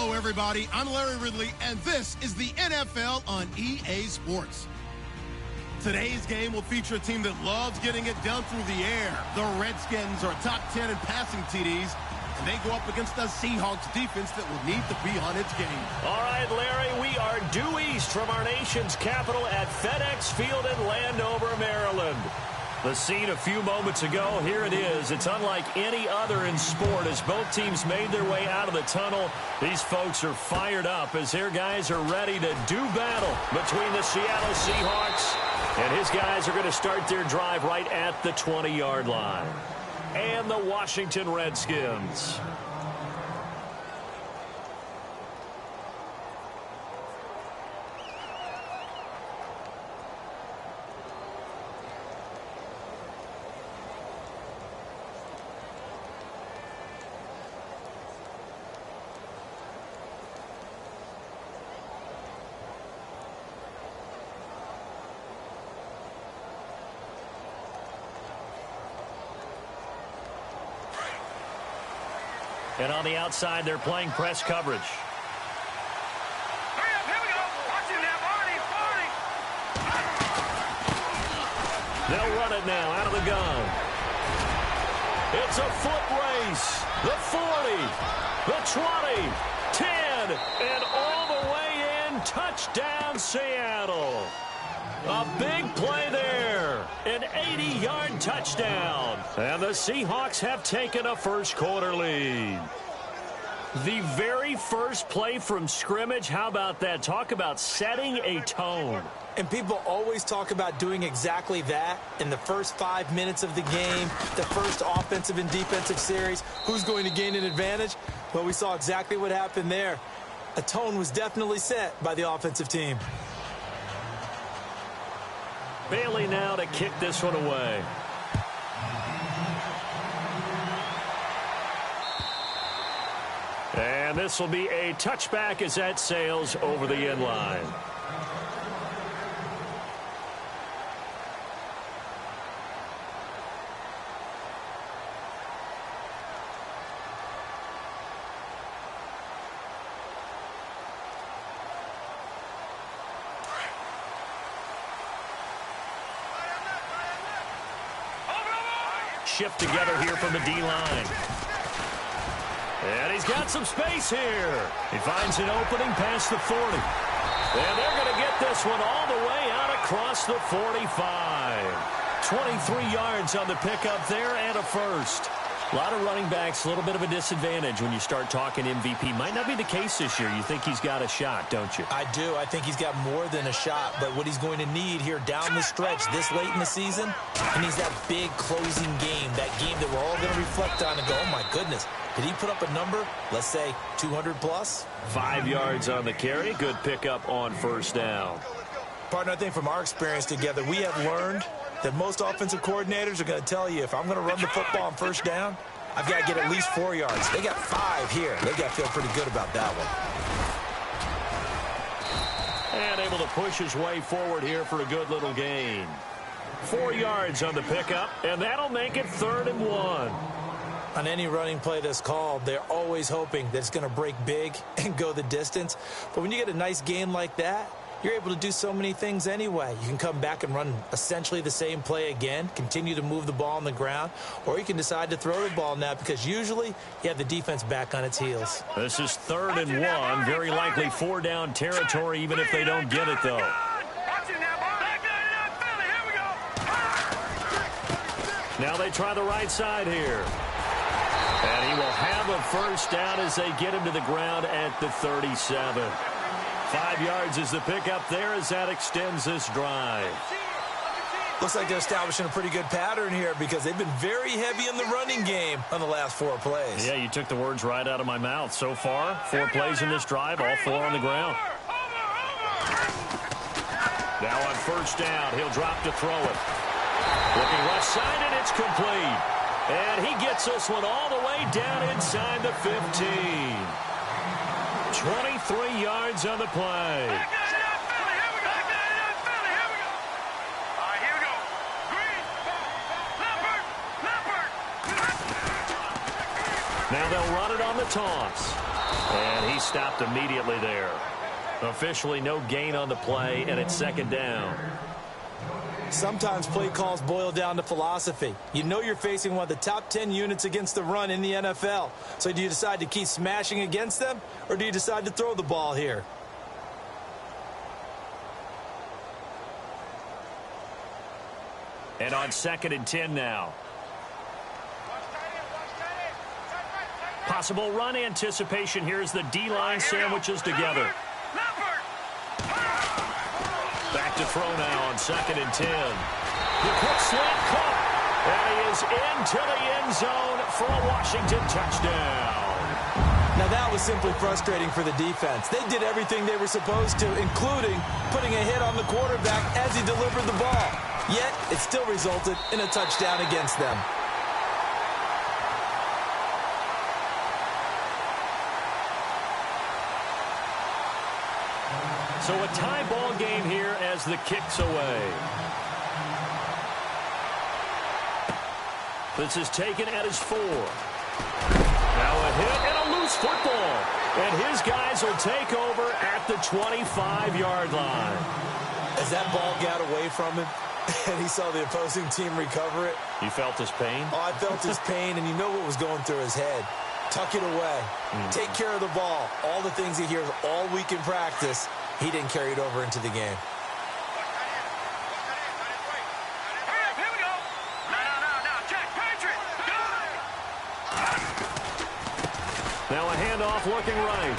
Hello, everybody. I'm Larry Ridley, and this is the NFL on EA Sports. Today's game will feature a team that loves getting it done through the air. The Redskins are top 10 in passing TDs, and they go up against the Seahawks defense that will need to be on its game. All right, Larry, we are due east from our nation's capital at FedEx Field in Landover, Maryland. The scene a few moments ago, here it is. It's unlike any other in sport as both teams made their way out of the tunnel. These folks are fired up as their guys are ready to do battle between the Seattle Seahawks, and his guys are going to start their drive right at the 20-yard line. And the Washington Redskins. And on the outside, they're playing press coverage. Hurry up, here we go. Watch it now, Barney. They'll run it now out of the gun. It's a foot race. The 40, the 20, 10, and all the way in. Touchdown, Seattle. A big play there. An 80-yard touchdown. And the Seahawks have taken a first-quarter lead. The very first play from scrimmage, how about that? Talk about setting a tone. And people always talk about doing exactly that in the first 5 minutes of the game, the first offensive and defensive series. Who's going to gain an advantage? Well, we saw exactly what happened there. A tone was definitely set by the offensive team. Bailey now to kick this one away. And this will be a touchback as that sails over the end line. Shift together here from the D-line. And he's got some space here. He finds an opening past the 40. And they're going to get this one all the way out across the 45. 23 yards on the pickup there and a first. A lot of running backs, a little bit of a disadvantage when you start talking MVP. Might not be the case this year. You think he's got a shot, don't you? I do. I think he's got more than a shot. But what he's going to need here down the stretch this late in the season, he needs that big closing game, that game that we're all going to reflect on and go, oh, my goodness, did he put up a number, let's say, 200 plus? 5 yards on the carry. Good pickup on first down. Partner, I think from our experience together, we have learned that most offensive coordinators are going to tell you, if I'm going to run the football on first down, I've got to get at least 4 yards. They got 5 here. They got to feel pretty good about that one. And able to push his way forward here for a good little gain. 4 yards on the pickup, and that'll make it 3rd and 1. On any running play that's called, they're always hoping that it's going to break big and go the distance. But when you get a nice gain like that, you're able to do so many things anyway. You can come back and run essentially the same play again, continue to move the ball on the ground, or you can decide to throw the ball now because usually you have the defense back on its heels. This is 3rd and 1. Very likely 4-down territory even if they don't get it, though. Now they try the right side here. And he will have a first down as they get him to the ground at the 37. 5 yards is the pickup there as that extends this drive. Looks like they're establishing a pretty good pattern here because they've been very heavy in the running game on the last 4 plays. Yeah, you took the words right out of my mouth. So far, 4 plays in this drive, all 4 on the ground. Now on first down, he'll drop to throw it. Looking left side, and it's complete. And he gets this one all the way down inside the 15. 23 yards on the play. Now they'll run it on the toss. And he stopped immediately there. Officially no gain on the play, and it's second down. Sometimes play calls boil down to philosophy. You know you're facing one of the top 10 units against the run in the NFL. So do you decide to keep smashing against them, or do you decide to throw the ball here? And on 2nd and 10 now. Possible run anticipation here as the D-line sandwiches together. Back to throw now on 2nd and 10. The quick slant caught. And he is into the end zone for a Washington touchdown. Now that was simply frustrating for the defense. They did everything they were supposed to, including putting a hit on the quarterback as he delivered the ball. Yet, it still resulted in a touchdown against them. So a tie ball game here as the kick's away. This is taken at his 4. Now a hit and a loose football. And his guys will take over at the 25-yard line. As that ball got away from him, and he saw the opposing team recover it. You felt his pain? Oh, I felt his pain, and you know what was going through his head. Tuck it away. Take care of the ball. All the things he hears all week in practice, he didn't carry it over into the game. Here we go. Now, Jack Patrick. Now a handoff looking right.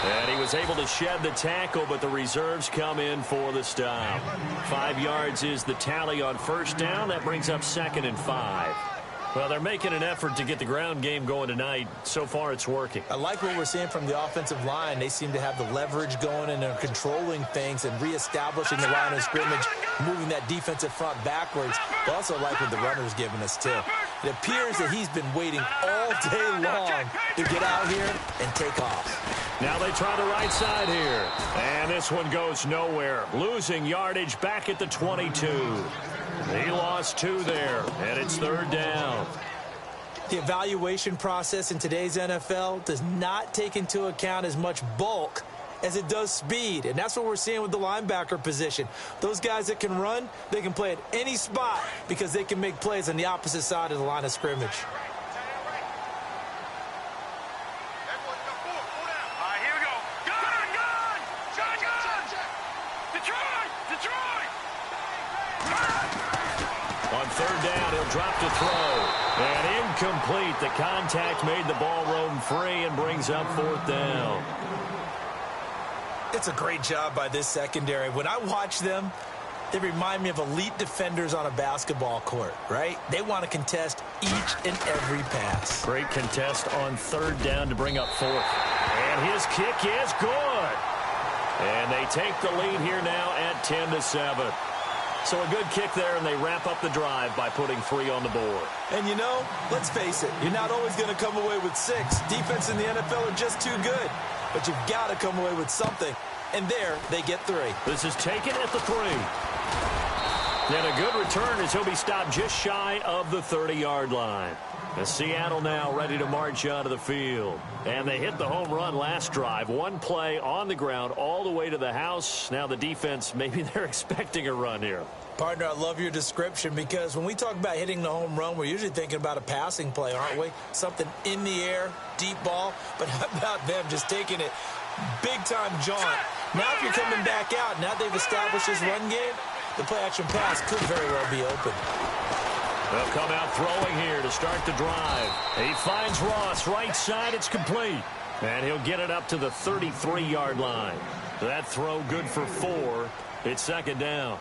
And he was able to shed the tackle, but the reserves come in for the stop. 5 yards is the tally on first down. That brings up 2nd and 5. Well, they're making an effort to get the ground game going tonight. So far, it's working. I like what we're seeing from the offensive line. They seem to have the leverage going, and they're controlling things and reestablishing the line of scrimmage, moving that defensive front backwards. But also like what the runner's giving us, too. It appears that he's been waiting all day long to get out here and take off. Now they try the right side here. And this one goes nowhere. Losing yardage back at the 22. He lost 2 there, and it's 3rd down. The evaluation process in today's NFL does not take into account as much bulk as it does speed, and that's what we're seeing with the linebacker position. Those guys that can run, they can play at any spot because they can make plays on the opposite side of the line of scrimmage. Here we go. Gun! Shotgun! Detroit! On 3rd down, he'll drop to throw. And incomplete. The contact made the ball roam free and brings up 4th down. It's a great job by this secondary. When I watch them, they remind me of elite defenders on a basketball court, right? They want to contest each and every pass. Great contest on 3rd down to bring up 4th. And his kick is good. And they take the lead here now at 10-7. So a good kick there, and they wrap up the drive by putting 3 on the board. And you know, let's face it, you're not always going to come away with 6. Defense in the NFL are just too good. But you've got to come away with something. And there, they get 3. This is taken at the 3. And a good return as he'll be stopped just shy of the 30-yard line. And Seattle now ready to march onto the field. And they hit the home run last drive. 1 play on the ground all the way to the house. Now the defense, maybe they're expecting a run here. Partner, I love your description because when we talk about hitting the home run, we're usually thinking about a passing play, aren't we? Something in the air, deep ball. But how about them just taking it big-time jaunt? Now if you're coming back out, now they've established this run game, the play-action pass could very well be open. They'll come out throwing here to start the drive. He finds Ross right side. It's complete. And he'll get it up to the 33-yard line. That throw good for 4. It's 2nd down.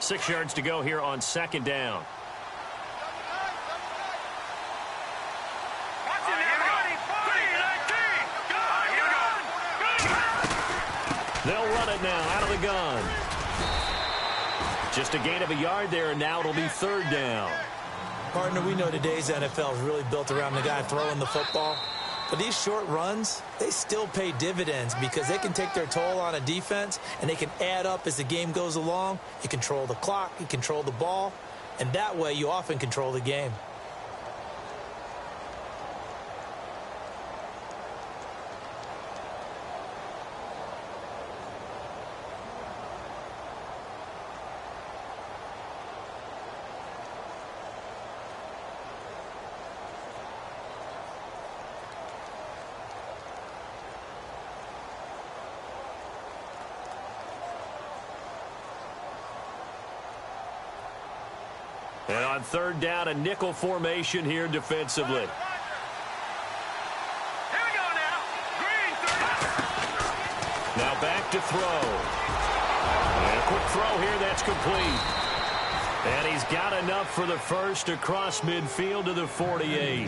Six yards to go here on 2nd down. They'll run it now out of the gun. Just a gain of a yard there, and now it'll be 3rd down. Partner, we know today's NFL is really built around the guy throwing the football. But these short runs, they still pay dividends because they can take their toll on a defense and they can add up as the game goes along. You control the clock, you control the ball, and that way you often control the game. And on third down, a nickel formation here defensively. Here we go now. Green, 30. Now back to throw. And a quick throw here, that's complete. And he's got enough for the first across midfield to the 48.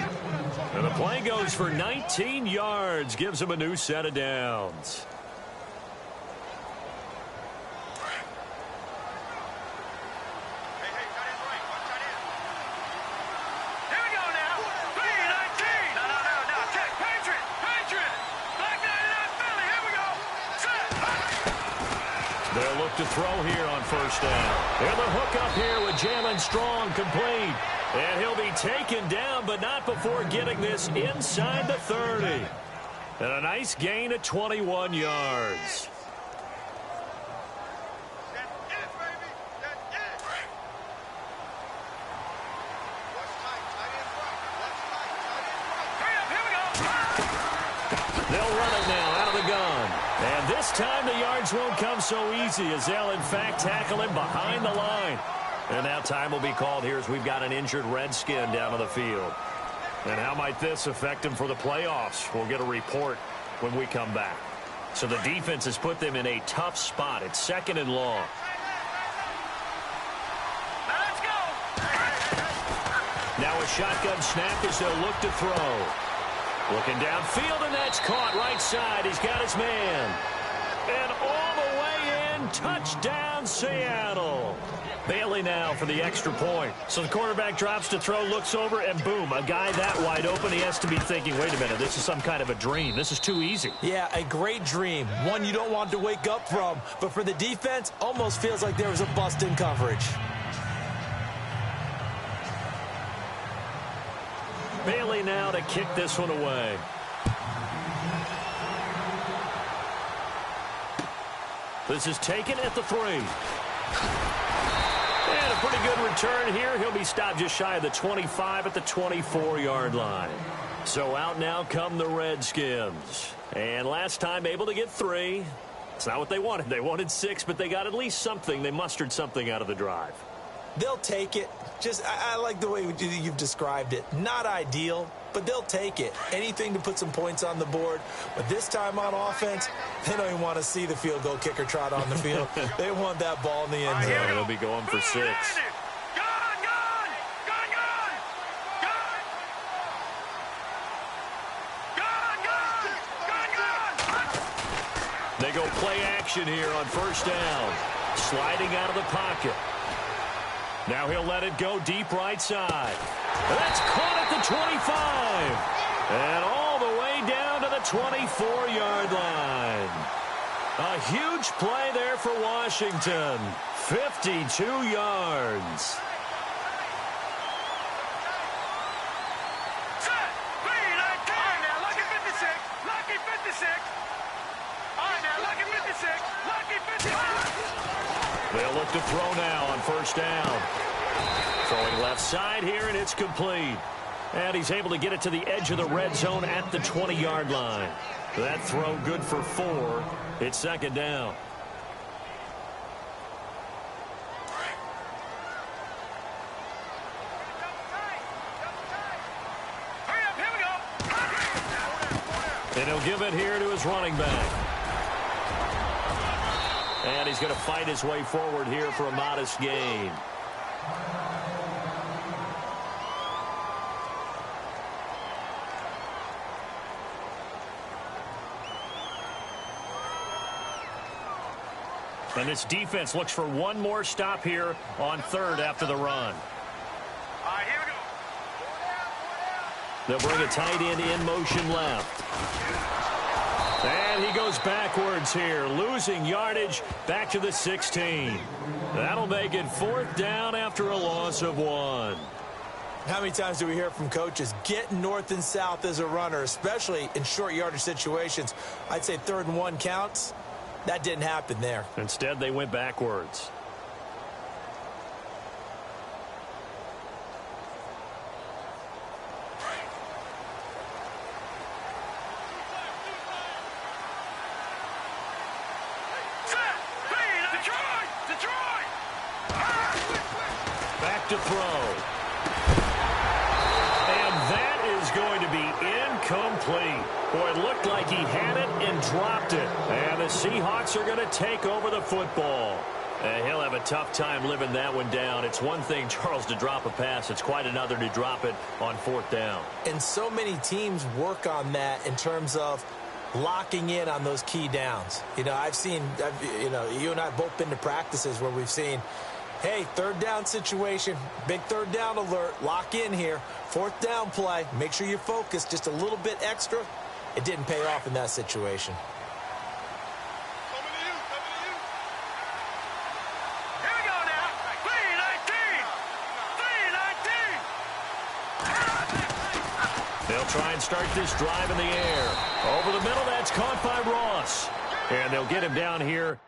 And the play goes for 19 yards, gives him a new set of downs. They'll look to throw here on first down. And the hook up here with Jalen Strong complete. And he'll be taken down, but not before getting this inside the 30. And a nice gain of 21 yards. They'll run it now out of the gun. And this time the yards won't come so easy as they'll, in fact, tackle him behind the line. And now time will be called here as we've got an injured Redskin down on the field. And how might this affect him for the playoffs? We'll get a report when we come back. So the defense has put them in a tough spot. It's second and long. Let's go. Now a shotgun snap as they'll look to throw. Looking downfield, and that's caught right side. He's got his man. And all the way in, touchdown, Seattle. Bailey now for the extra point. So the quarterback drops to throw, looks over, and boom, a guy that wide open. He has to be thinking, wait a minute, this is some kind of a dream. This is too easy. Yeah, a great dream. One you don't want to wake up from. But for the defense, almost feels like there was a bust in coverage. Bailey now to kick this one away. This is taken at the 3. And a pretty good return here. He'll be stopped just shy of the 25 at the 24-yard line. So out now come the Redskins. And last time able to get 3. It's not what they wanted. They wanted 6, but they got at least something. They mustered something out of the drive. They'll take it. I like the way you've described it. Not ideal, but they'll take it. Anything to put some points on the board. But this time on offense, they don't even want to see the field goal kicker trot on the field. They want that ball in the end zone. They'll be going for 6. They go play action here on first down. Sliding out of the pocket. Now he'll let it go deep right side. That's caught at the 25. And all the way down to the 24-yard line. A huge play there for Washington. 52 yards. Set. Green, I can. Now, lucky 56. Lucky 56. All right, now, lucky 56. Lucky 56. They'll look to throw now on first down. Throwing left side here, and it's complete. And he's able to get it to the edge of the red zone at the 20-yard line. That throw good for 4. It's second down. Hurry up, here we go. And he'll give it here to his running back. And he's going to fight his way forward here for a modest gain. And this defense looks for one more stop here on third after the run. All right, here we go. They'll bring a tight end in motion left. And he goes backwards here, losing yardage back to the 16. That'll make it 4th down after a loss of 1. How many times do we hear from coaches, get north and south as a runner, especially in short yardage situations? I'd say 3rd and 1 counts. That didn't happen there. Instead, they went backwards. Back to throw. And that is going to be incomplete. Boy, it looked like he had it and dropped it. And the Seahawks are going to take over the football. And he'll have a tough time living that one down. It's one thing, Charles, to drop a pass. It's quite another to drop it on 4th down. And so many teams work on that in terms of locking in on those key downs. You know, you and I have both been to practices where we've seen, hey, 3rd down situation, big 3rd down alert, lock in here, 4th down play, make sure you focus just a little bit extra. It didn't pay off in that situation. Here we go now. 3-19. They'll try and start this drive in the air. Over the middle, that's caught by Ross. And they'll get him down here.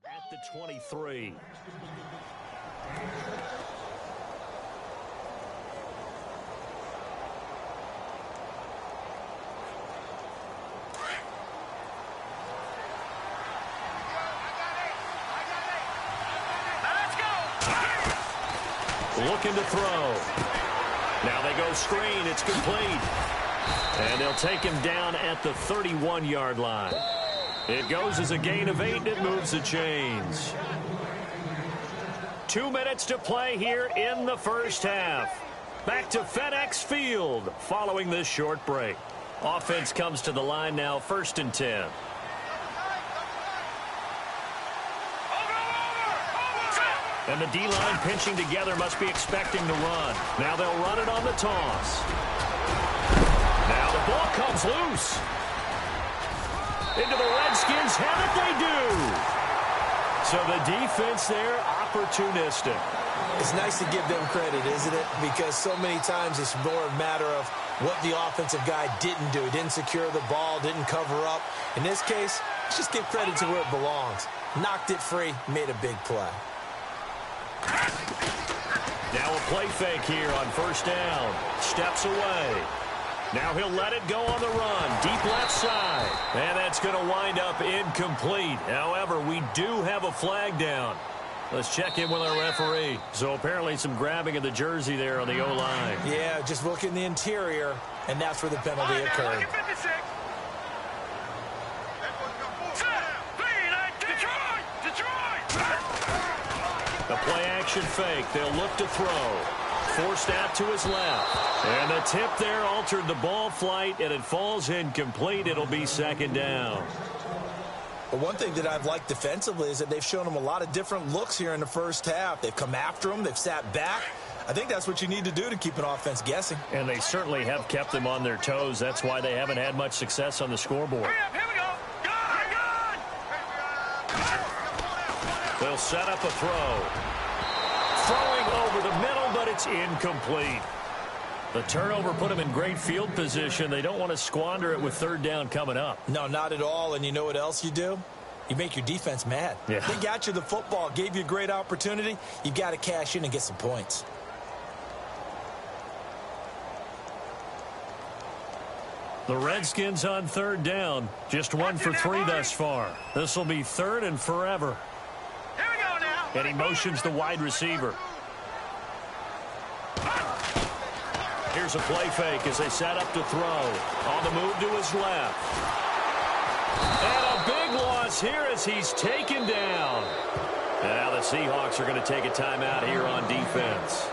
At the 23. Looking to throw. Now they go screen. It's complete. And they'll take him down at the 31-yard line. It goes as a gain of 8, and it moves the chains. 2 minutes to play here in the first half. Back to FedEx Field following this short break. Offense comes to the line now, 1st and 10. And the D-line pinching together must be expecting to run. Now they'll run it on the toss. Now the ball comes loose. Into the Redskins, have it they do. So the defense there, opportunistic. It's nice to give them credit, isn't it? Because so many times it's more a matter of what the offensive guy didn't do. Didn't secure the ball, didn't cover up. In this case, let's just give credit to where it belongs. Knocked it free, made a big play. Now a play fake here on 1st down. Steps away. Now he'll let it go on the run. Deep left side. And that's going to wind up incomplete. However, we do have a flag down. Let's check in with our referee. So apparently some grabbing of the jersey there on the O-line. Yeah, just look in the interior, and that's where the penalty occurred. The play-action fake. They'll look to throw. Forced out to his left. And the tip there altered the ball flight, and it falls incomplete. It'll be 2nd down. But one thing that I've liked defensively is that they've shown him a lot of different looks here in the first half. They've come after him. They've sat back. I think that's what you need to do to keep an offense guessing. And they certainly have kept them on their toes. That's why they haven't had much success on the scoreboard. Here we go. Good. They'll set up a throw. Throwing over the middle, but it's incomplete. The turnover put them in great field position. They don't want to squander it with third down coming up. No, not at all. And you know what else you do? You make your defense mad. Yeah. They got you the football, gave you a great opportunity. You got to cash in and get some points. The Redskins on third down. Just 1 for 3 thus far. This will be third and forever. Here we go now. And he motions the wide receiver. Here's a play fake as they set up to throw. On the move to his left. And a big loss here as he's taken down. And now the Seahawks are going to take a timeout here on defense.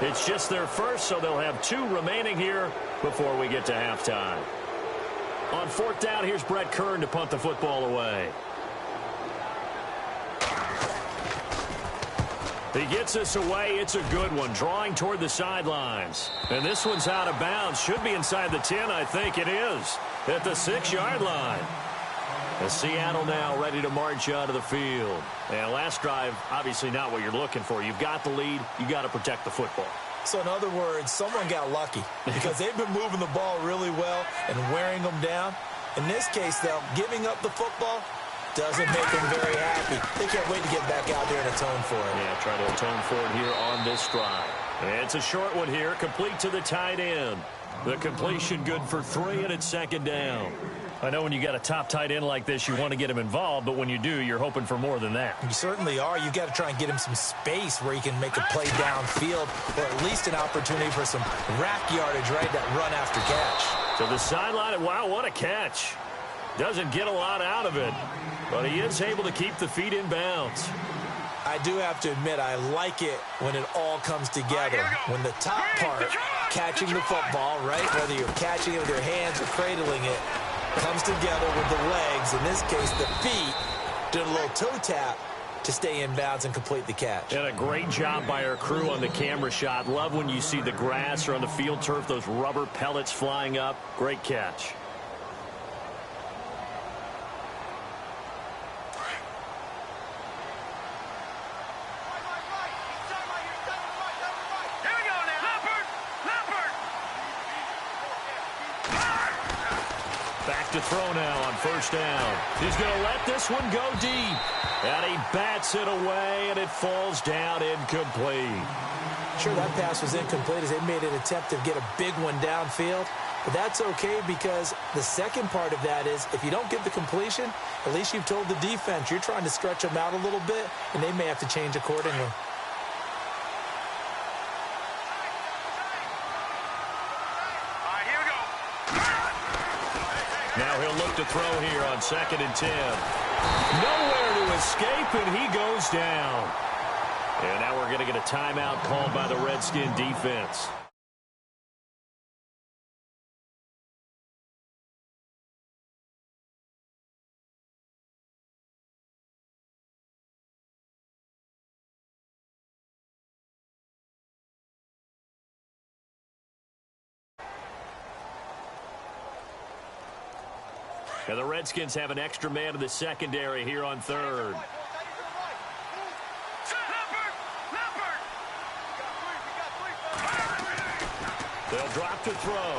It's just their first, so they'll have 2 remaining here before we get to halftime. On fourth down, here's Brett Kern to punt the football away. He gets this away. It's a good one, drawing toward the sidelines. And this one's out of bounds. Should be inside the 10, I think it is, at the 6-yard line. As Seattle now ready to march out of the field. And last drive, obviously not what you're looking for. You've got the lead. You've got to protect the football. So in other words, someone got lucky because they've been moving the ball really well and wearing them down. In this case, though, giving up the football doesn't make them very happy. They can't wait to get back out there and atone for it. Yeah, try to atone for it here on this drive. And it's a short one here, complete to the tight end. The completion good for 3, and it's second down. I know when you got a top tight end like this, you want to get him involved, but when you do, you're hoping for more than that. You certainly are. You've got to try and get him some space where he can make a play downfield or at least an opportunity for some rack yardage, right, that run after catch. To the sideline, and wow, what a catch. Doesn't get a lot out of it, but he is able to keep the feet in bounds. I do have to admit, I like it when it all comes together. When the top part, catching the football, right, whether you're catching it with your hands or cradling it, comes together with the legs, in this case the feet, did a little toe tap to stay in bounds and complete the catch. And a great job by our crew on the camera shot. Love when you see the grass or on the field turf, those rubber pellets flying up. Great catch. Back to throw now on first down. He's going to let this one go deep. And he bats it away, and it falls down incomplete. Sure, that pass was incomplete as they made an attempt to get a big one downfield. But that's okay because the second part of that is if you don't get the completion, at least you've told the defense you're trying to stretch them out a little bit, and they may have to change accordingly. Now he'll look to throw here on 2nd and 10. Nowhere to escape, and he goes down. And now we're going to get a timeout called by the Redskin defense. And the Redskins have an extra man in the secondary here on third. They'll drop to throw.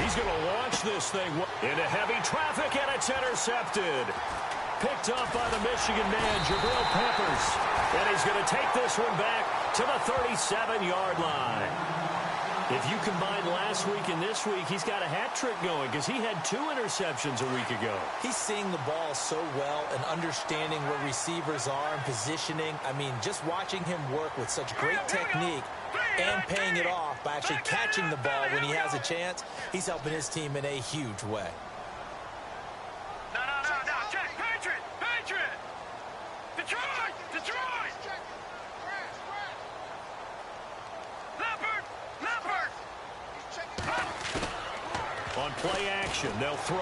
He's going to launch this thing into heavy traffic, and it's intercepted. Picked up by the Michigan man, Jabril Peppers. And he's going to take this one back to the 37-yard line. If you combine last week and this week, he's got a hat trick going because he had 2 interceptions a week ago. He's seeing the ball so well and understanding where receivers are and positioning. I mean, just watching him work with such great technique and paying it off by actually catching the ball when he has a chance, he's helping his team in a huge way. No. Check. Patriot. Detroit. On play action, they'll throw.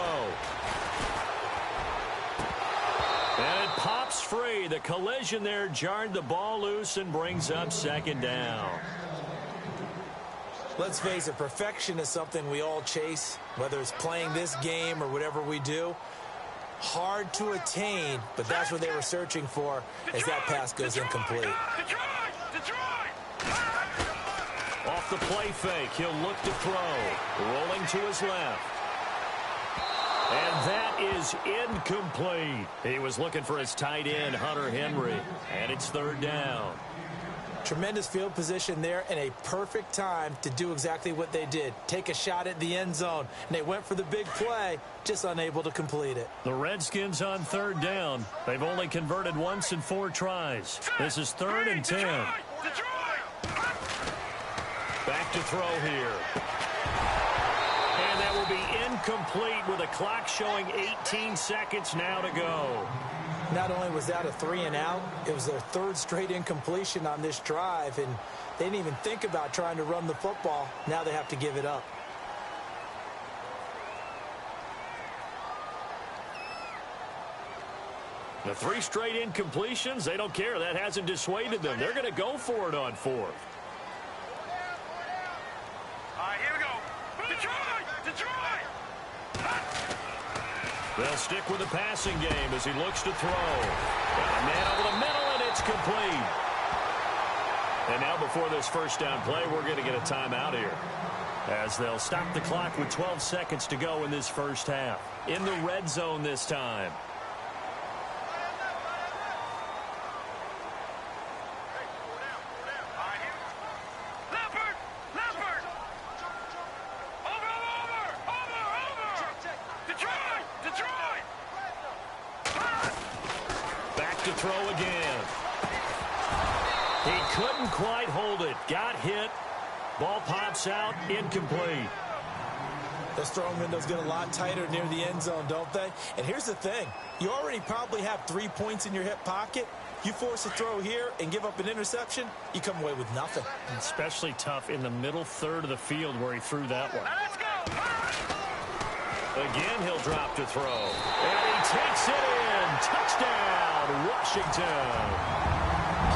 And it pops free. The collision there jarred the ball loose and brings up 2nd down. Let's face it, perfection is something we all chase, whether it's playing this game or whatever we do. Hard to attain, but that's what they were searching for as that pass goes incomplete. Off the play fake, he'll look to throw. Rolling to his left. And that is incomplete. He was looking for his tight end, Hunter Henry. And it's third down. Tremendous field position there and a perfect time to do exactly what they did. Take a shot at the end zone. And they went for the big play, just unable to complete it. The Redskins on third down. They've only converted once in 4 tries. This is 3rd and 10. Back to throw here. And that will be incomplete with a clock showing 18 seconds now to go. Not only was that a 3-and-out, it was their 3rd straight incompletion on this drive, and they didn't even think about trying to run the football. Now they have to give it up. The 3 straight incompletions, they don't care. That hasn't dissuaded them. They're going to go for it on 4th. All right, here we go. Detroit! They'll stick with the passing game as he looks to throw. Got a man over the middle, and it's complete. And now before this first down play, we're going to get a timeout here, as they'll stop the clock with 12 seconds to go in this first half. In the red zone this time. To throw again. He couldn't quite hold it. Got hit. Ball pops out. Incomplete. Those throwing windows get a lot tighter near the end zone, don't they? And here's the thing. You already probably have 3 points in your hip pocket. You force a throw here and give up an interception, you come away with nothing. Especially tough in the middle third of the field where he threw that one. Let's go. Again, he'll drop to throw. And he takes it in. Touchdown, Washington.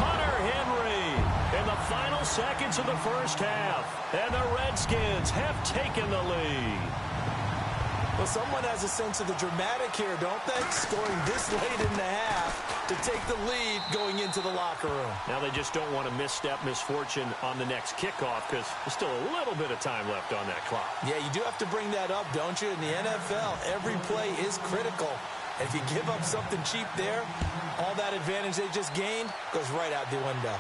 Hunter Henry in the final seconds of the first half. And the Redskins have taken the lead. Well, someone has a sense of the dramatic here, don't they? Scoring this late in the half to take the lead going into the locker room. Now they just don't want to misstep misfortune on the next kickoff because there's still a little bit of time left on that clock. Yeah, you do have to bring that up, don't you? In the NFL, every play is critical. And if you give up something cheap there, all that advantage they just gained goes right out the window.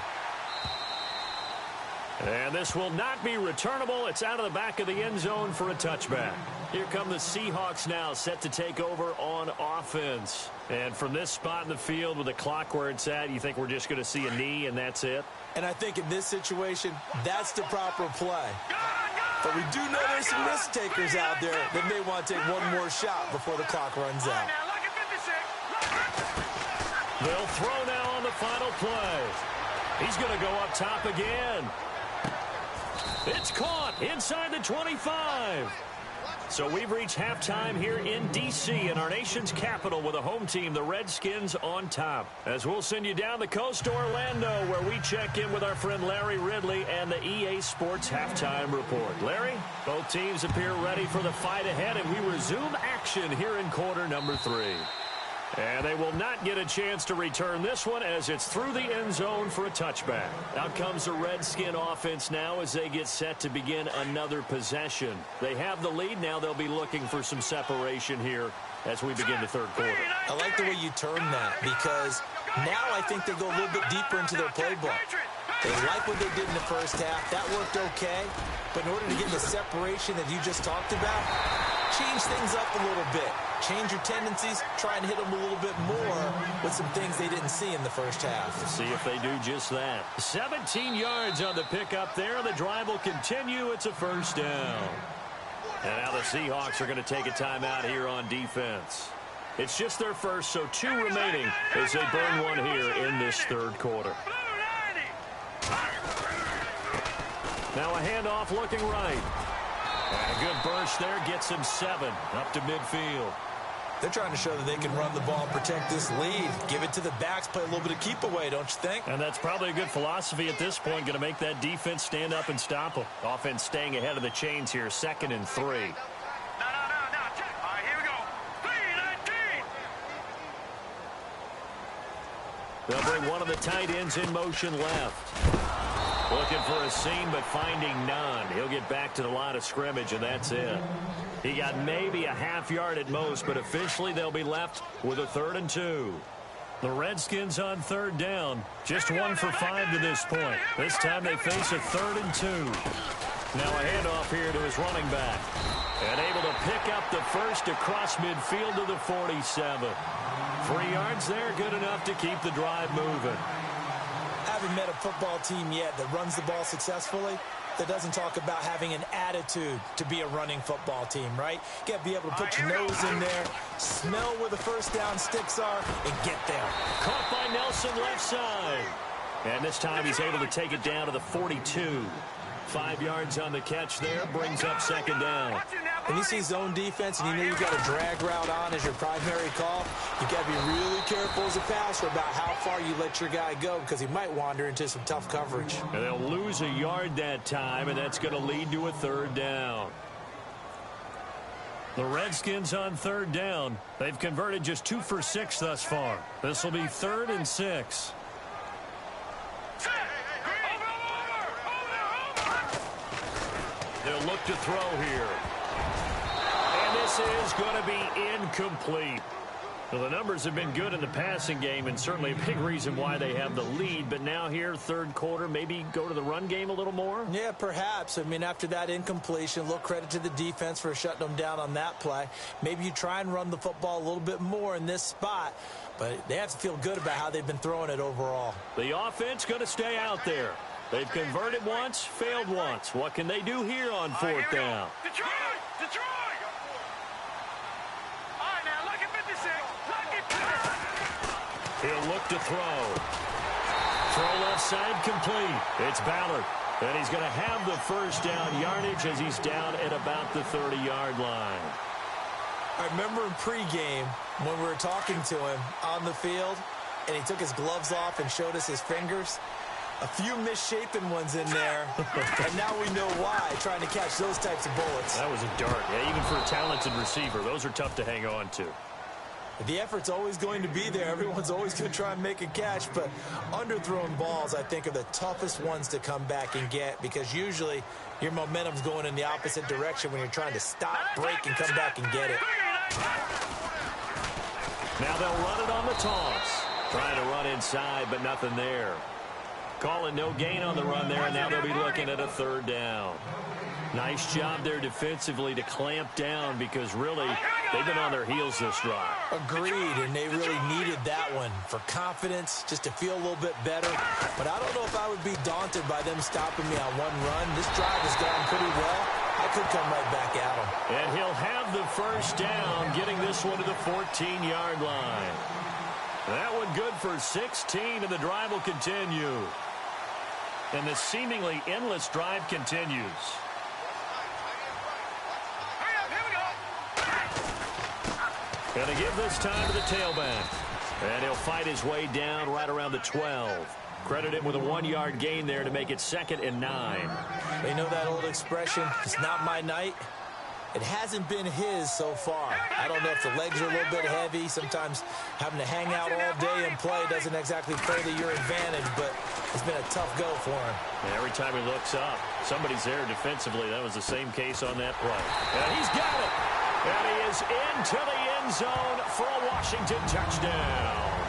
And this will not be returnable. It's out of the back of the end zone for a touchback. Here come the Seahawks now, set to take over on offense. And from this spot in the field with the clock where it's at, you think we're just going to see a knee and that's it? And I think in this situation, that's the proper play. But we do know there's some risk takers out there that may want to take one more shot before the clock runs out. They'll throw now on the final play. He's going to go up top again. It's caught inside the 25. So we've reached halftime here in D.C. in our nation's capital with a home team, the Redskins, on top. As we'll send you down the coast to Orlando, where we check in with our friend Larry Ridley and the EA Sports Halftime Report. Larry, both teams appear ready for the fight ahead, and we resume action here in quarter number 3. And they will not get a chance to return this one as it's through the end zone for a touchback. Out comes the Redskin offense now as they get set to begin another possession. They have the lead. Now they'll be looking for some separation here as we begin the third quarter. I like the way you turn that because now I think they go a little bit deeper into their playbook. They like what they did in the first half. That worked okay. But in order to get the separation that you just talked about, change things up a little bit. Change your tendencies. Try and hit them a little bit more with some things they didn't see in the first half. Let's see if they do just that. 17 yards on the pickup there. The drive will continue. It's a first down. And now the Seahawks are going to take a timeout here on defense. It's just their first, so 2 remaining as they burn one here in this third quarter. Now a handoff looking right. And a good burst there gets him 7 up to midfield. They're trying to show that they can run the ball and protect this lead. Give it to the backs, play a little bit of keep away, don't you think? And that's probably a good philosophy at this point, going to make that defense stand up and stop them. Offense staying ahead of the chains here, 2nd and 3. No. All right, here we go. 3-19. They'll bring one of the tight ends in motion left. Looking for a seam, but finding none. He'll get back to the line of scrimmage, and that's it. He got maybe a half yard at most, but officially they'll be left with a 3rd and 2. The Redskins on 3rd down. Just 1 for 5 to this point. This time they face a 3rd and 2. Now a handoff here to his running back. And able to pick up the first across midfield to the 47. 3 yards there, good enough to keep the drive moving. I haven't met a football team yet that runs the ball successfully that doesn't talk about having an attitude to be a running football team, right? You got to be able to put your nose in there, smell where the first down sticks are, and get there. Caught by Nelson left side. And this time he's able to take it down to the 42. 5 yards on the catch there, brings up 2nd down. When you see zone defense and you know you've got a drag route on as your primary call, you've got to be really careful as a passer about how far you let your guy go because he might wander into some tough coverage. And they'll lose a yard that time, and that's going to lead to a 3rd down. The Redskins on 3rd down. They've converted just 2 for 6 thus far. This will be 3rd and 6. They'll look to throw here. And this is going to be incomplete. Well, the numbers have been good in the passing game and certainly a big reason why they have the lead. But now here, 3rd quarter, maybe go to the run game a little more? Yeah, perhaps. I mean, after that incompletion, a little credit to the defense for shutting them down on that play. Maybe you try and run the football a little bit more in this spot. But they have to feel good about how they've been throwing it overall. The offense going to stay out there. They've converted once, failed once. What can they do here on 4th down? Detroit! Detroit! All right, now, lucky 56. Lucky 56. He'll look to throw. Throw left side complete. It's Ballard. And he's going to have the first down yardage as he's down at about the 30-yard line. I remember in pregame when we were talking to him on the field, and he took his gloves off and showed us his fingers. A few misshapen ones in there, and now we know why, trying to catch those types of bullets. That was a dart. Yeah, even for a talented receiver, those are tough to hang on to. The effort's always going to be there. Everyone's always going to try and make a catch, but underthrown balls, I think, are the toughest ones to come back and get because usually your momentum's going in the opposite direction when you're trying to stop, break, and come back and get it. Now they'll run it on the toss. Trying to run inside, but nothing there. Calling no gain on the run there, and now they'll be looking at a 3rd down. Nice job there defensively to clamp down because really they've been on their heels this drive. Agreed, and they really needed that one for confidence, just to feel a little bit better. But I don't know if I would be daunted by them stopping me on one run. This drive has gone pretty well. I could come right back at them. And he'll have the first down, getting this one to the 14-yard line. That one good for 16, and the drive will continue. And the seemingly endless drive continues. Going to give this time to the tailback. And he'll fight his way down right around the 12. Credit him with a 1-yard gain there to make it 2nd and 9. They know that old expression, it's not my night. It hasn't been his so far. I don't know if the legs are a little bit heavy. Sometimes having to hang out all day and play doesn't exactly further your advantage, but it's been a tough go for him. And every time he looks up, somebody's there defensively. That was the same case on that play. And he's got it. And he is into the end zone for a Washington touchdown.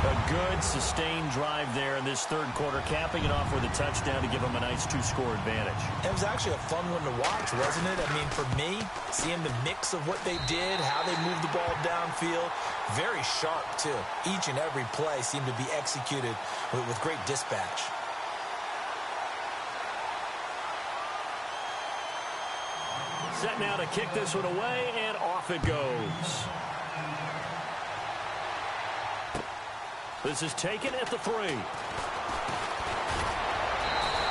A good, sustained drive there in this 3rd quarter, capping it off with a touchdown to give them a nice 2-score advantage. It was actually a fun one to watch, wasn't it? I mean, for me, seeing the mix of what they did, how they moved the ball downfield, very sharp, too. Each and every play seemed to be executed with great dispatch. Set now to kick this one away, and off it goes. This is taken at the 3.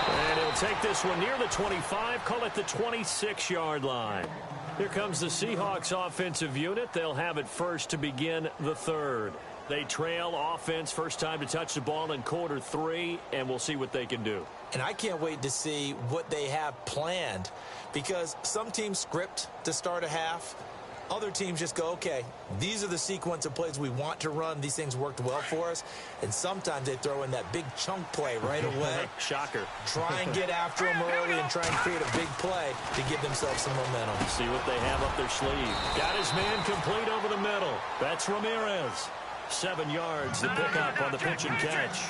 And he'll take this one near the 25, call it the 26-yard line. Here comes the Seahawks offensive unit. They'll have it first to begin the 3rd. They trail offense, first time to touch the ball in quarter 3, and we'll see what they can do. And I can't wait to see what they have planned because some teams script to start a half. Other teams just go, okay, these are the sequence of plays we want to run. These things worked well for us. And sometimes they throw in that big chunk play right away. Shocker. Try and get after them early and try and create a big play to give themselves some momentum. See what they have up their sleeve. Got his man complete over the middle. That's Ramirez. 7 yards to pick up on the pitch and catch.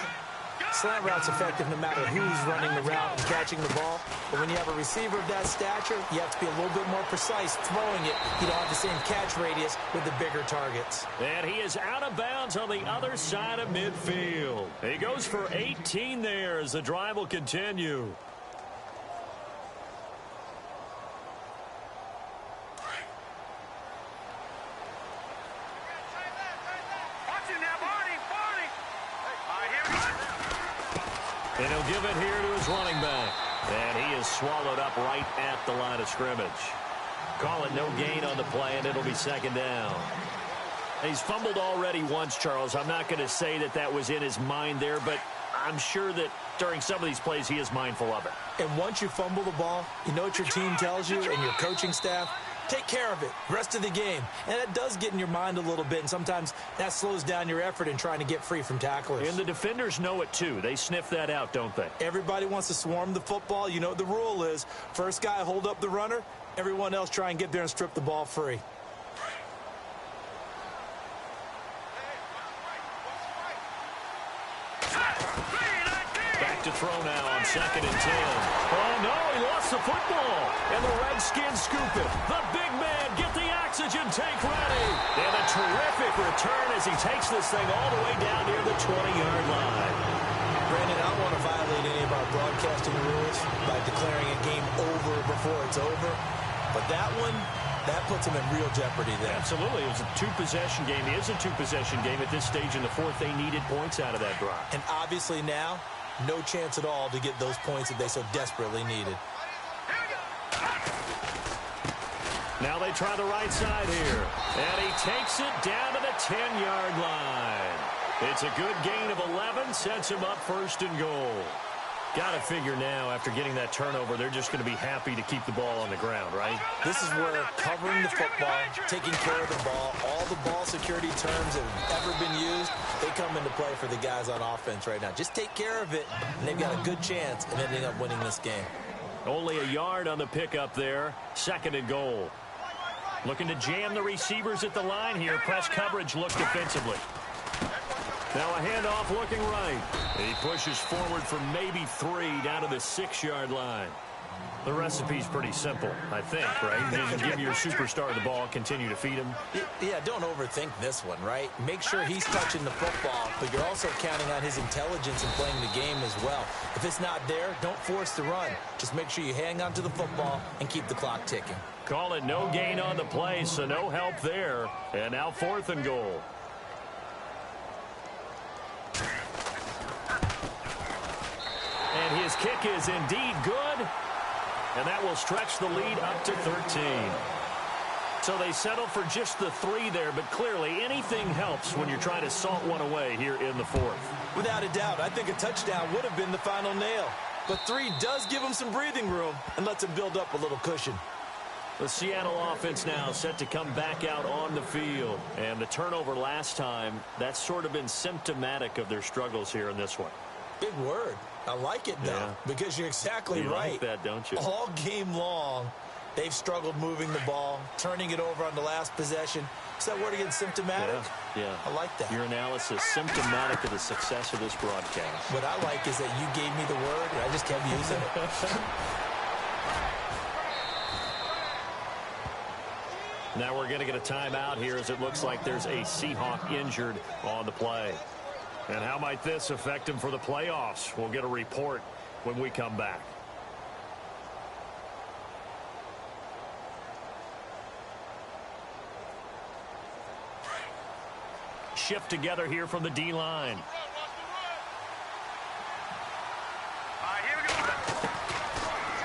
Slant route's effective no matter who's running the route and catching the ball. But when you have a receiver of that stature, you have to be a little bit more precise throwing it. You don't have the same catch radius with the bigger targets. And he is out of bounds on the other side of midfield. He goes for 18 there as the drive will continue. And he'll give it here to his running back. And he is swallowed up right at the line of scrimmage. Call it no gain on the play, and it'll be second down. He's fumbled already once, Charles. I'm not going to say that that was in his mind there, but I'm sure that during some of these plays he is mindful of it. And once you fumble the ball, you know what your team tells you and your coaching staff? Take care of it rest of the game. And it does get in your mind a little bit, and sometimes that slows down your effort in trying to get free from tacklers. And the defenders know it too. They sniff that out, don't they? Everybody wants to swarm the football. You know what the rule is. First guy hold up the runner. Everyone else try and get there and strip the ball free. Back to throw now on 2nd and 10. Oh, no, he lost the football. And the Redskins scoop it. The big man, get the oxygen tank ready. And a terrific return as he takes this thing all the way down near the 20-yard line. Brandon, I don't want to violate any of our broadcasting rules by declaring a game over before it's over. But that one, that puts him in real jeopardy there. Absolutely. It was a two-possession game. It is a two-possession game at this stage in the fourth. They needed points out of that drive. And obviously now, no chance at all to get those points that they so desperately needed. Now they try the right side here. And he takes it down to the 10-yard line. It's a good gain of 11, sets him up 1st and goal. Got to figure now, after getting that turnover, they're just going to be happy to keep the ball on the ground, right? This is where covering the football, taking care of the ball, all the ball security terms that have ever been used, they come into play for the guys on offense right now. Just take care of it, and they've got a good chance of ending up winning this game. Only a yard on the pickup there. 2nd and goal. Looking to jam the receivers at the line here. Press coverage look defensively. Now a handoff looking right. He pushes forward for maybe 3 down to the 6-yard line. The recipe's pretty simple, I think, right? Just give your superstar the ball, continue to feed him. Yeah, don't overthink this one, right? Make sure he's touching the football, but you're also counting on his intelligence in playing the game as well. If it's not there, don't force the run. Just make sure you hang on to the football and keep the clock ticking. Call it no gain on the play, so no help there. And now 4th and goal. And his kick is indeed good. And that will stretch the lead up to 13. So they settle for just the 3 there, but clearly anything helps when you're trying to salt one away here in the 4th. Without a doubt, I think a touchdown would have been the final nail. But 3 does give him some breathing room and lets him build up a little cushion. The Seattle offense now set to come back out on the field. And the turnover last time, that's sort of been symptomatic of their struggles here in this one. Big word. I like it, though, because you're exactly right. You like that, don't you? All game long, they've struggled moving the ball, turning it over on the last possession. Is that word again, symptomatic? Yeah. I like that. Your analysis, symptomatic of the success of this broadcast. What I like is that you gave me the word, and I just kept using it. Now we're going to get a timeout here as it looks like there's a Seahawk injured on the play. And how might this affect him for the playoffs? We'll get a report when we come back. Shift together here from the D-line.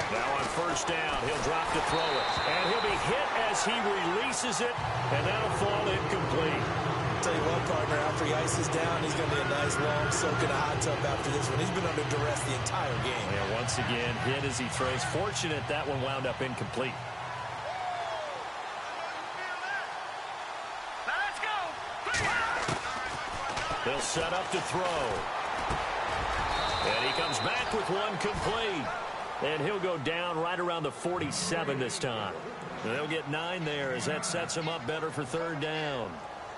Now on 1st down, he'll drop to throw it. And he'll be hit as he releases it, and that'll fall incomplete. Tell you what, partner, after he ices down, he's going to be a nice long soak in a hot tub after this one. He's been under duress the entire game. Yeah, once again, hit as he throws. Fortunate that one wound up incomplete. He'll set up to throw. And he comes back with one complete. And he'll go down right around the 47 this time. And they'll get 9 there as that sets him up better for third down.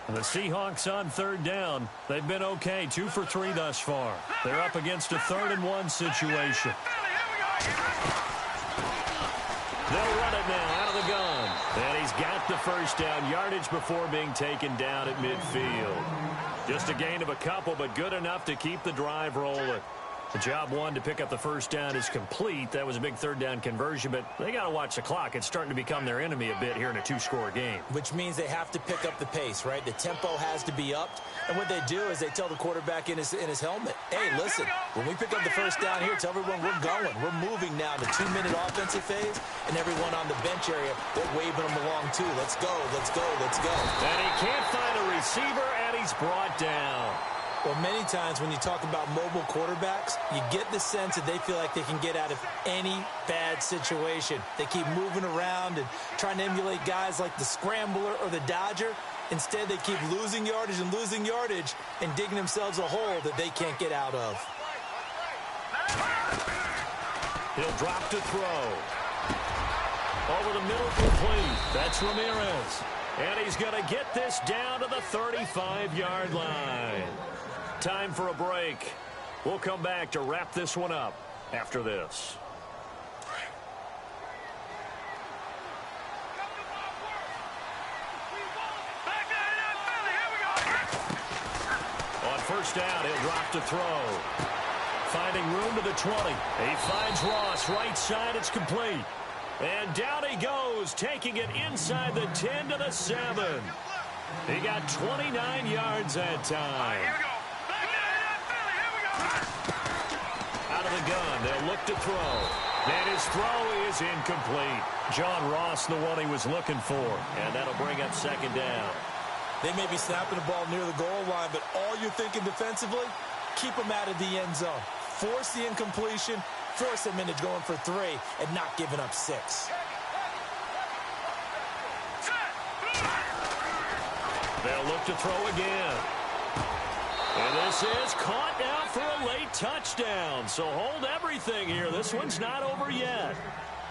And the Seahawks on third down, they've been okay, 2 for 3 thus far. They're up against a 3rd and 1 situation. They'll run it now out of the gun. And he's got the first down yardage before being taken down at midfield. Just a gain of a couple, but good enough to keep the drive rolling. The job one to pick up the first down is complete. That was a big third down conversion, but they got to watch the clock. It's starting to become their enemy a bit here in a 2-score game. Which means they have to pick up the pace, right? The tempo has to be upped. And what they do is they tell the quarterback in his helmet, hey, listen, when we pick up the first down here, tell everyone we're going. We're moving now to 2-minute offensive phase, and everyone on the bench area, they're waving them along too. Let's go, let's go, let's go. And he can't find a receiver, and he's brought down. Well, many times when you talk about mobile quarterbacks, you get the sense that they feel like they can get out of any bad situation. They keep moving around and trying to emulate guys like the Scrambler or the Dodger. Instead, they keep losing yardage and digging themselves a hole that they can't get out of. He'll drop to throw. Over the middle complete. That's Ramirez. And he's going to get this down to the 35-yard line. Time for a break. We'll come back to wrap this one up after this. On first down, he'll drop to throw. Finding room to the 20. He finds Ross right side. It's complete. And down he goes, taking it inside the 10 to the 7. He got 29 yards that time. Out of the gun, they'll look to throw. And his throw is incomplete. John Ross, the one he was looking for. And that'll bring up second down. They may be snapping the ball near the goal line, but all you're thinking defensively, keep them out of the end zone. Force the incompletion, force them into going for 3, and not giving up 6. They'll look to throw again. And this is caught now for a late touchdown. So hold everything here. This one's not over yet.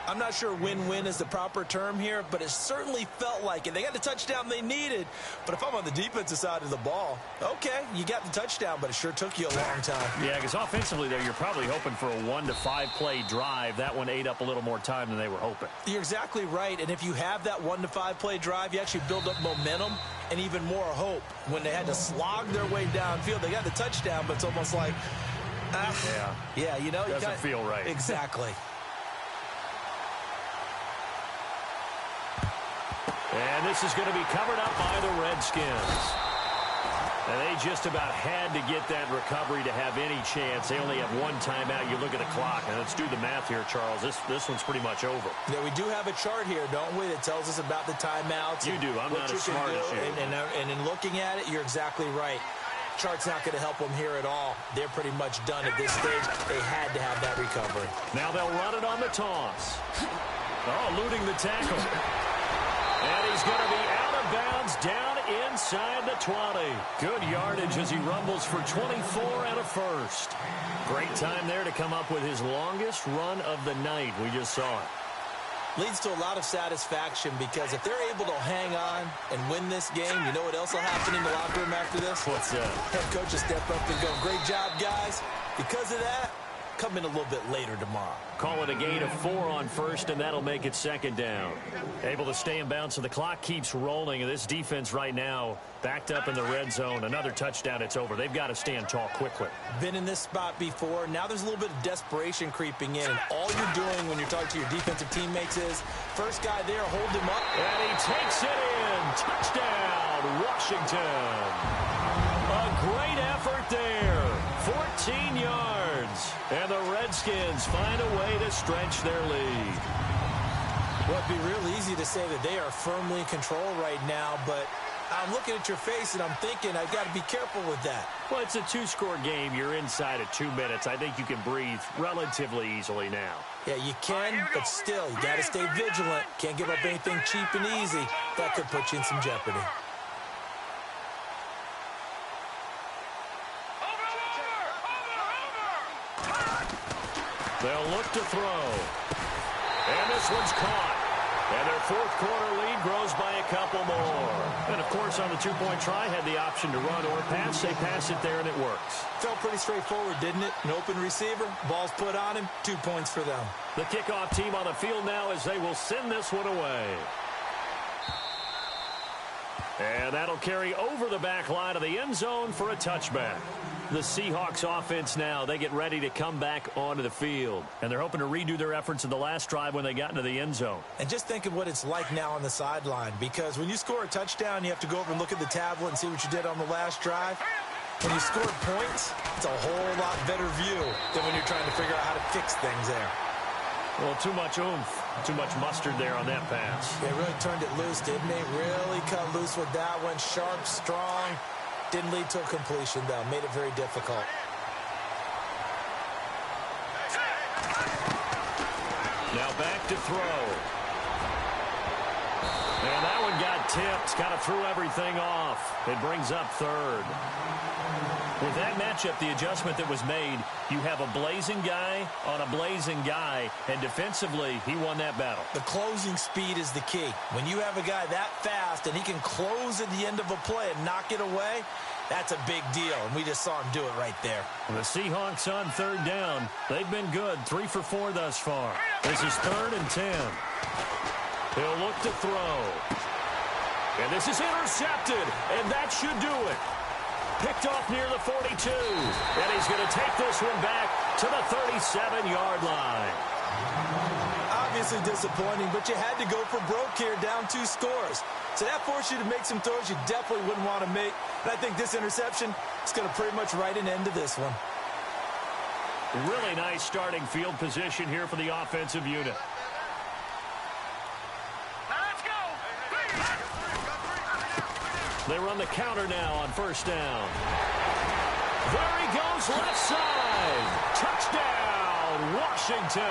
I'm not sure win-win is the proper term here, but it certainly felt like it. They got the touchdown they needed, but if I'm on the defensive side of the ball, okay, you got the touchdown, but it sure took you a long time. Yeah, because offensively there, you're probably hoping for a 1 to 5 play drive. That one ate up a little more time than they were hoping. You're exactly right, and if you have that 1 to 5 play drive, you actually build up momentum and even more hope. When they had to slog their way downfield, they got the touchdown, but it's almost like, yeah, you know, doesn't feel right. Exactly. And this is going to be covered up by the Redskins. And they just about had to get that recovery to have any chance. They only have 1 timeout. You look at the clock, and let's do the math here, Charles. This one's pretty much over. Yeah, we do have a chart here, don't we, that tells us about the timeouts. You do. I'm not as smart as you. And in looking at it, you're exactly right. Chart's not going to help them here at all. They're pretty much done at this stage. They had to have that recovery. Now they'll run it on the toss. Oh, eluding the tackle. And he's going to be out of bounds down inside the 20. Good yardage as he rumbles for 24 and a first. Great time there to come up with his longest run of the night. We just saw it. Leads to a lot of satisfaction because if they're able to hang on and win this game, you know what else will happen in the locker room after this? What's that? Head coach will step up and go, great job, guys. Because of that, come in a little bit later tomorrow. Call it a gain of 4 on first, and that'll make it second down. Able to stay in bounds, so the clock keeps rolling. And this defense right now backed up in the red zone. Another touchdown, it's over. They've got to stand tall quickly. Been in this spot before. Now there's a little bit of desperation creeping in. And all you're doing when you're talking to your defensive teammates is, first guy there, hold him up. And he takes it in. Touchdown, Washington. A great effort there. 14 yards. And the Redskins find a way to stretch their lead. Well, it'd be real easy to say that they are firmly in control right now, but I'm looking at your face and I'm thinking I've got to be careful with that. Well, it's a 2-score game. You're inside of 2 minutes. I think you can breathe relatively easily now. Yeah, you can, but still, you got to stay vigilant. Can't give up anything cheap and easy. That could put you in some jeopardy. They'll look to throw. And this one's caught. And their fourth quarter lead grows by a couple more. And, of course, on the two-point try, had the option to run or pass. They pass it there, and it works. Felt pretty straightforward, didn't it? An open receiver, ball's put on him, 2 points for them. The kickoff team on the field now as they will send this one away. And that'll carry over the back line of the end zone for a touchback. The Seahawks offense now, they get ready to come back onto the field. And they're hoping to redo their efforts in the last drive when they got into the end zone. And just think of what it's like now on the sideline, because when you score a touchdown, you have to go over and look at the tablet and see what you did on the last drive. When you scored points, it's a whole lot better view than when you're trying to figure out how to fix things there. Well, too much oomph, too much mustard there on that pass. They really turned it loose, didn't they? Really cut loose with that one. Sharp, strong. Didn't lead to a completion, though. Made it very difficult. Now back to throw. And that one got tipped. Kind of threw everything off. It brings up third. With that matchup, the adjustment that was made, you have a blazing guy on a blazing guy, and defensively, he won that battle. The closing speed is the key. When you have a guy that fast and he can close at the end of a play and knock it away, that's a big deal, and we just saw him do it right there. The Seahawks on third down. They've been good, 3 for 4 thus far. This is 3rd and 10. He'll look to throw. And this is intercepted, and that should do it. Picked off near the 42. And he's going to take this one back to the 37-yard line. Obviously disappointing, but you had to go for broke here, down 2 scores. So that forced you to make some throws you definitely wouldn't want to make. And I think this interception is going to pretty much write an end to this one. Really nice starting field position here for the offensive unit. They run the counter now on first down. There he goes, left side. Touchdown, Washington.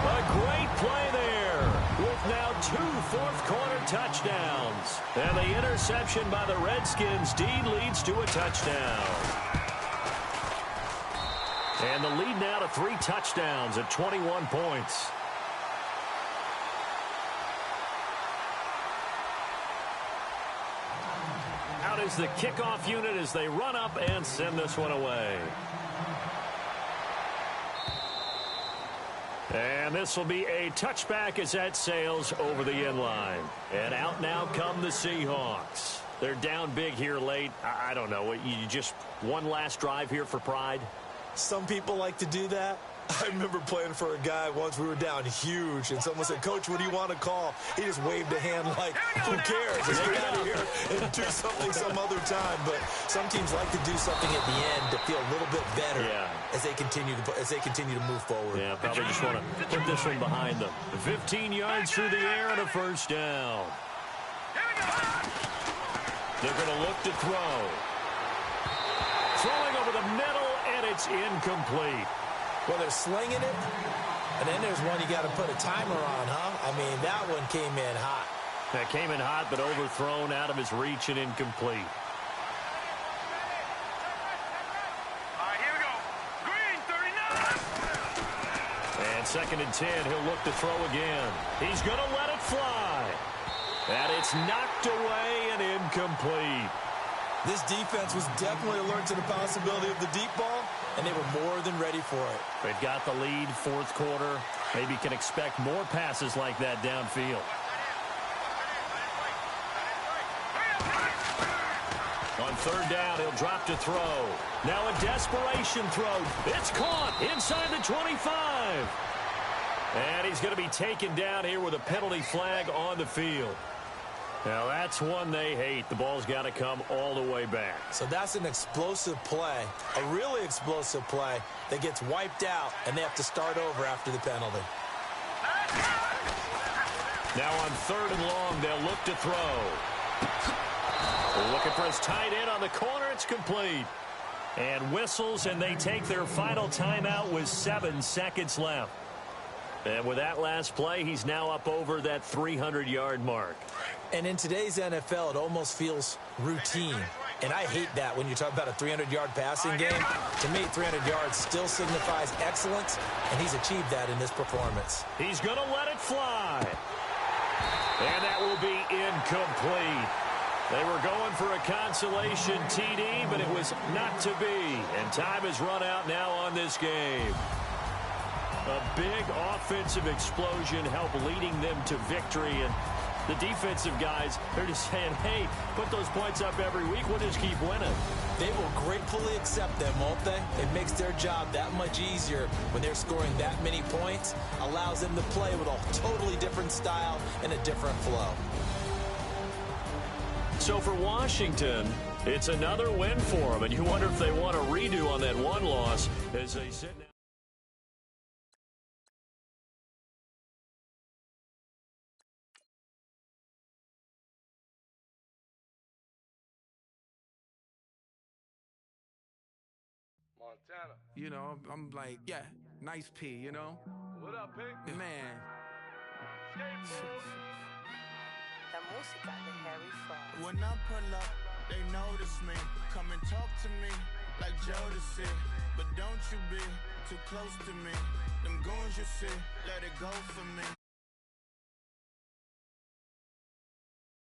A great play there with now 2 fourth-quarter touchdowns. And the interception by the Redskins indeed leads to a touchdown. And the lead now to 3 touchdowns at 21 points. Out is the kickoff unit as they run up and send this one away. And this will be a touchback as that sails over the end line. And out now come the Seahawks. They're down big here late. I don't know. You just one last drive here for pride? Some people like to do that. I remember playing for a guy once. We were down huge, and someone said, "Coach, what do you want to call?" He just waved a hand like, "Who cares? Let's get out of here and do something some other time." But some teams like to do something at the end to feel a little bit better as they continue to move forward. Yeah, probably just want to put this one behind them. 15 yards through the air and a first down. They're going to look to throw. Throwing over the middle, and it's incomplete. Well, they're slinging it, and then there's one you got to put a timer on, huh? I mean, that one came in hot. That came in hot, but overthrown out of his reach and incomplete. All right, here we go. Green, 39. And 2nd and 10, he'll look to throw again. He's going to let it fly. And it's knocked away and incomplete. This defense was definitely alert to the possibility of the deep ball, and they were more than ready for it. They've got the lead, 4th quarter. Maybe can expect more passes like that downfield. On 3rd down, he'll drop to throw. Now a desperation throw. It's caught inside the 25. And he's going to be taken down here with a penalty flag on the field. Now, that's one they hate. The ball's got to come all the way back. So that's an explosive play, a really explosive play that gets wiped out, and they have to start over after the penalty. Now on 3rd and long, they'll look to throw. Looking for his tight end on the corner. It's complete. And whistles, and they take their final timeout with 7 seconds left. And with that last play, he's now up over that 300-yard mark. And in today's NFL, it almost feels routine. And I hate that when you talk about a 300-yard passing game. To me, 300 yards still signifies excellence, and he's achieved that in this performance. He's going to let it fly. And that will be incomplete. They were going for a consolation TD, but it was not to be. And time has run out now on this game. A big offensive explosion helped leading them to victory. And the defensive guys, they're just saying, hey, put those points up every week. We'll just keep winning. They will gratefully accept them, won't they? It makes their job that much easier when they're scoring that many points. Allows them to play with a totally different style and a different flow. So for Washington, it's another win for them. And you wonder if they want a redo on that one loss as they sit now. Montana. You know, I'm like, yeah, nice P, you know? What up, Pink? Man. La música de Harry Fraud. When I pull up, they notice me. Come and talk to me like Jodeci. But don't you be too close to me. Them goons you see, let it go for me.